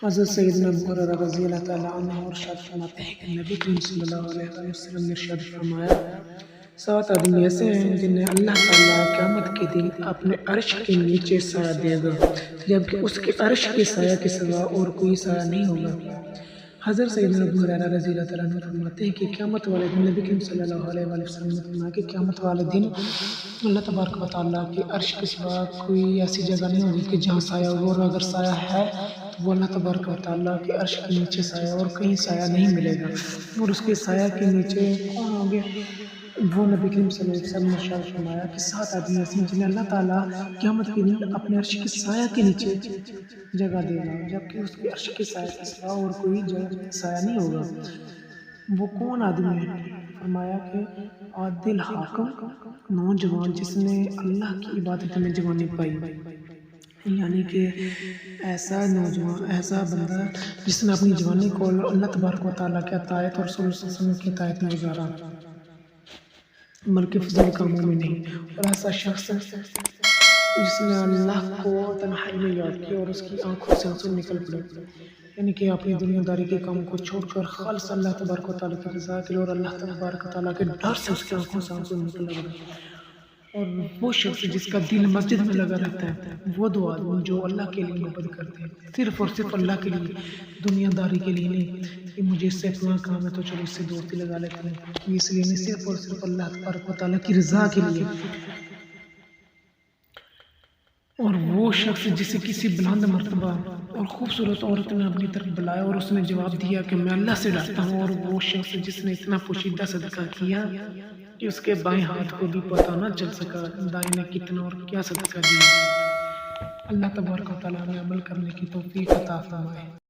حضرت سیدنا ابو ہریرہ رضی اللہ تعالیٰ عنہ ارشاد فرماتے ہیں کہ نبی کریم صلی اللہ علیہ وسلم نے ارشاد فرمایا 7 آدمی ایسے ہیں جنہیں اللہ تعالیٰ قیامت کے دن اپنے عرش کے نیچے سایہ دے گا، جبکہ اس کے عرش کے سایہ کے سوا اور کوئی سایہ نہیں ہوگا۔ حضرت سیدنا ابو ہریرہ رضی اللہ تعالیٰ عنہ فرماتے ہیں کہ قیامت والے دن نبی کریم صلی اللہ علیہ وسلم نے فرمایا کہ قیامت والے دن اللہ تبارک و تعالیٰ کے عرش کے سوا کوئی ایسی جگہ نہیں ہوگی کہ جہاں سایہ ہو، اور اگر سایہ ہے تو وہ اللہ تبارک و تعالیٰ کے عرش کے نیچے سایہ، اور کہیں سایہ نہیں ملے گا۔ اور اس کے سایہ کے نیچے کون ہوں گے؟ وہ نبی کریم صلی اللہ علیہ وسلم نے ارشاد فرمایا کہ 7 آدمی ایسے ہیں جنہیں اللہ تعالیٰ قیامت کے دن اپنے عرش کے سایہ کے نیچے جگہ دے گا، جبکہ اس کے عرش کے سایہ کے سوا اور کوئی سایہ نہیں ہوگا۔ وہ کون آدمی ہے؟ فرمایا کہ عادل حاکم، نوجوان جس نے اللہ کی عبادت میں جوانی پائی، یعنی کہ ایسا نوجوان، ایسا بندہ جس نے اپنی جوانی کو اللہ تبارک و تعالیٰ کی اطاعت اور رسول صلی اللہ علیہ وسلم کی اطاعت میں گزارا، بلکہ فضول کاموں میں نہیں۔ اور ایسا شخص جس نے اللہ کو تنہائی میں یاد کیا اور اس کی آنکھوں سے آنسو نکل پڑے، یعنی کہ اپنی دنیا داری کے کام کو چھوڑ کر خالص اللہ تبارک و تعالیٰ کی رضا کے لیے اور اللہ تبارک و تعالیٰ کے ڈر سے اس کی آنکھوں سے آنسو نکل پڑے۔ اور وہ شخص جس کا دل مسجد میں لگا رہتا ہے، وہ 2 آدمی جو اللہ کے لیے محبت کرتے ہیں، صرف اور صرف اللہ کے لیے، دنیا داری کے لیے نہیں کہ مجھے اس سے اتنا کام ہے تو چلو اس سے دوستی لگا لیتے ہیں، اس لیے نہیں، صرف اور صرف اللہ تبارک و تعالیٰ کی رضا کے لیے۔ اور وہ شخص جسے کسی بلند مرتبہ اور خوبصورت عورت نے اپنی طرف بلایا اور اس نے جواب دیا کہ میں اللہ سے ڈرتا ہوں، اور وہ شخص جس نے اتنا پوشیدہ صدقہ کیا کہ اس کے بائیں ہاتھ کو بھی پتہ نہ چل سکا دائیں نے کتنا اور کیا صدقہ دیا۔ اللہ تبارک و تعالیٰ ہمیں عمل کرنے کی توفیق عطا فرمائے۔